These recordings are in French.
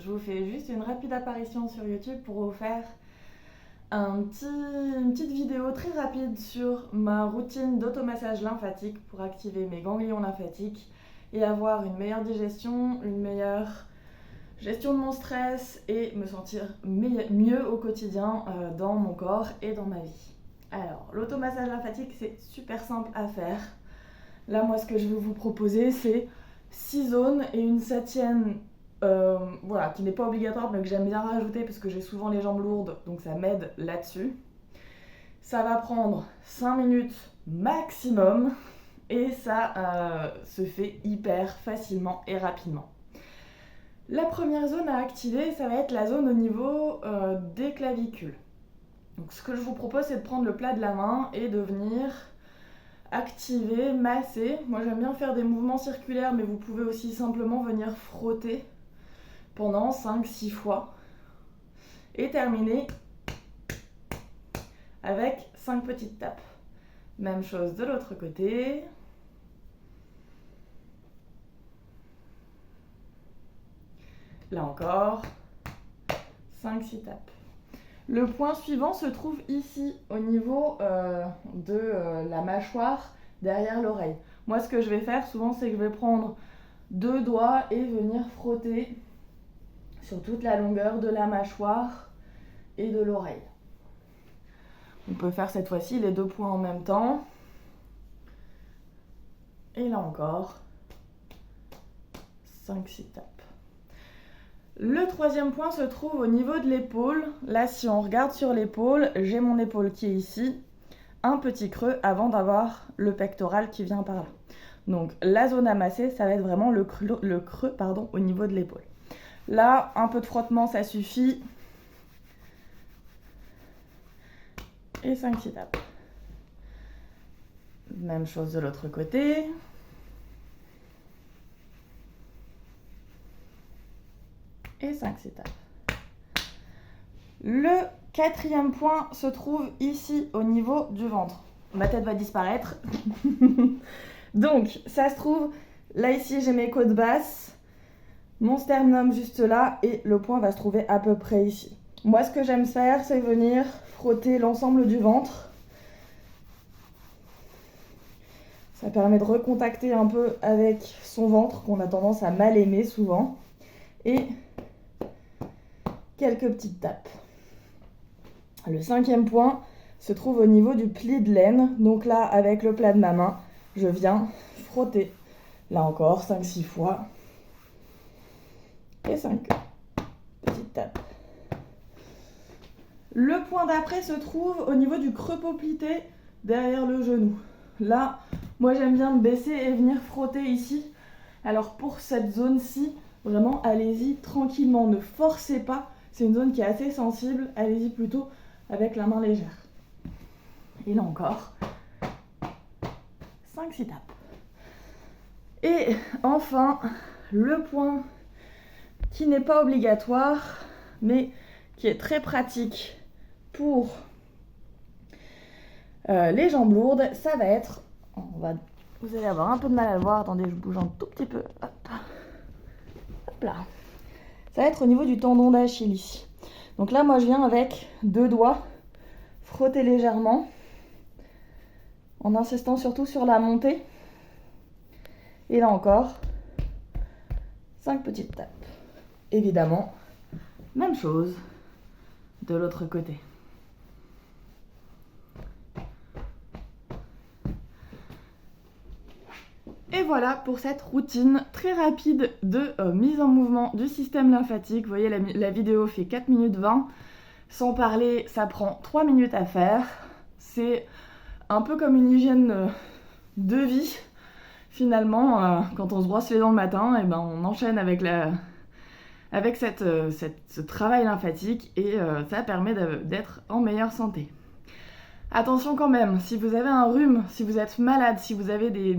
je vous fais juste une rapide apparition sur YouTube pour vous faire une petite vidéo très rapide sur ma routine d'automassage lymphatique pour activer mes ganglions lymphatiques et avoir une meilleure digestion, une meilleure gestion de mon stress et me sentir mieux au quotidien dans mon corps et dans ma vie. Alors, l'automassage lymphatique, c'est super simple à faire. Là, moi, ce que je vais vous proposer, c'est 6 zones et une 7e, voilà, qui n'est pas obligatoire, mais que j'aime bien rajouter parce que j'ai souvent les jambes lourdes, donc ça m'aide là-dessus. Ça va prendre 5 minutes maximum et ça se fait hyper facilement et rapidement. La première zone à activer, ça va être la zone au niveau des clavicules. Donc ce que je vous propose, c'est de prendre le plat de la main et de venir activer, masser. Moi j'aime bien faire des mouvements circulaires, mais vous pouvez aussi simplement venir frotter pendant 5-6 fois. Et terminer avec 5 petites tapes. Même chose de l'autre côté. Là encore, 5-6 tapes. Le point suivant se trouve ici, au niveau de la mâchoire, derrière l'oreille. Moi, ce que je vais faire souvent, c'est que je vais prendre 2 doigts et venir frotter sur toute la longueur de la mâchoire et de l'oreille. On peut faire cette fois-ci les 2 points en même temps. Et là encore, 5-6 tapes. Le 3e point se trouve au niveau de l'épaule. Là, si on regarde sur l'épaule, j'ai mon épaule qui est ici, un petit creux avant d'avoir le pectoral qui vient par là. Donc la zone à masser, ça va être vraiment le creux au niveau de l'épaule. Là, un peu de frottement, ça suffit. Et 5-6 tapes. Même chose de l'autre côté. Et 5-6 tapes. Le 4e point se trouve ici au niveau du ventre. Ma tête va disparaître. Donc, ça se trouve, là ici j'ai mes côtes basses, mon sternum juste là et le point va se trouver à peu près ici. Moi ce que j'aime faire, c'est venir frotter l'ensemble du ventre. Ça permet de recontacter un peu avec son ventre qu'on a tendance à mal aimer souvent. Et quelques petites tapes. Le 5e point se trouve au niveau du pli de l'aine. Donc là, avec le plat de ma main, je viens frotter. Là encore, 5-6 fois. Et 5 petites tapes. Le point d'après se trouve au niveau du creux poplité derrière le genou. Là, moi j'aime bien me baisser et venir frotter ici. Alors pour cette zone-ci, vraiment allez-y tranquillement, ne forcez pas. C'est une zone qui est assez sensible, allez-y plutôt avec la main légère. Et là encore, 5-6 tapes. Et enfin, le point qui n'est pas obligatoire, mais qui est très pratique pour les jambes lourdes, ça va être, vous allez avoir un peu de mal à le voir, attendez, je bouge un tout petit peu, hop là. Ça va être au niveau du tendon d'Achille ici. Donc là, moi, je viens avec 2 doigts frotter légèrement, en insistant surtout sur la montée. Et là encore, 5 petites tapes. Évidemment, même chose de l'autre côté. Et voilà pour cette routine très rapide de mise en mouvement du système lymphatique. Vous voyez, la vidéo fait 4 minutes 20. Sans parler, ça prend 3 minutes à faire. C'est un peu comme une hygiène de vie. Finalement, quand on se brosse les dents le matin, et ben on enchaîne avec ce travail lymphatique et ça permet d'être en meilleure santé. Attention quand même, si vous avez un rhume, si vous êtes malade, si vous avez des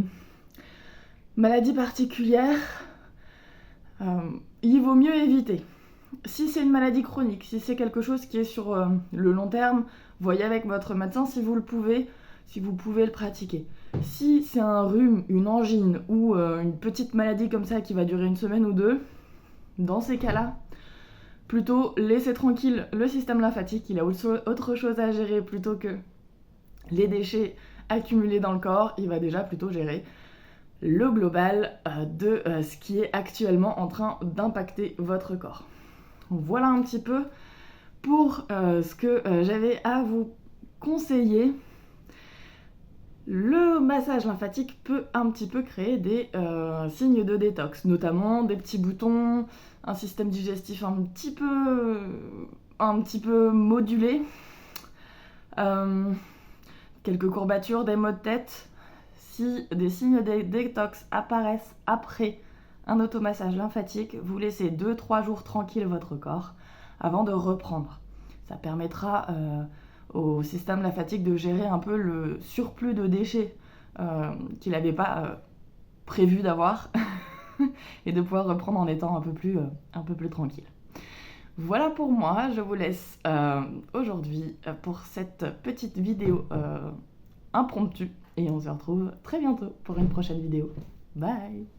maladies particulières, il vaut mieux éviter. Si c'est une maladie chronique, si c'est quelque chose qui est sur le long terme, voyez avec votre médecin si vous pouvez le pratiquer. Si c'est un rhume, une angine ou une petite maladie comme ça qui va durer 1 semaine ou 2, dans ces cas-là, plutôt laisser tranquille le système lymphatique, il a autre chose à gérer plutôt que les déchets accumulés dans le corps, il va déjà plutôt gérer le global de ce qui est actuellement en train d'impacter votre corps. Voilà un petit peu pour ce que j'avais à vous conseiller. Le massage lymphatique peut un petit peu créer des signes de détox, notamment des petits boutons, un système digestif un petit peu modulé, quelques courbatures, des maux de tête. Si des signes de détox apparaissent après un automassage lymphatique, vous laissez 2-3 jours tranquille votre corps avant de reprendre. Ça permettra au système lymphatique de gérer un peu le surplus de déchets qu'il n'avait pas prévu d'avoir et de pouvoir reprendre en étant un peu plus tranquille. Voilà pour moi, je vous laisse aujourd'hui pour cette petite vidéo impromptue et on se retrouve très bientôt pour une prochaine vidéo. Bye!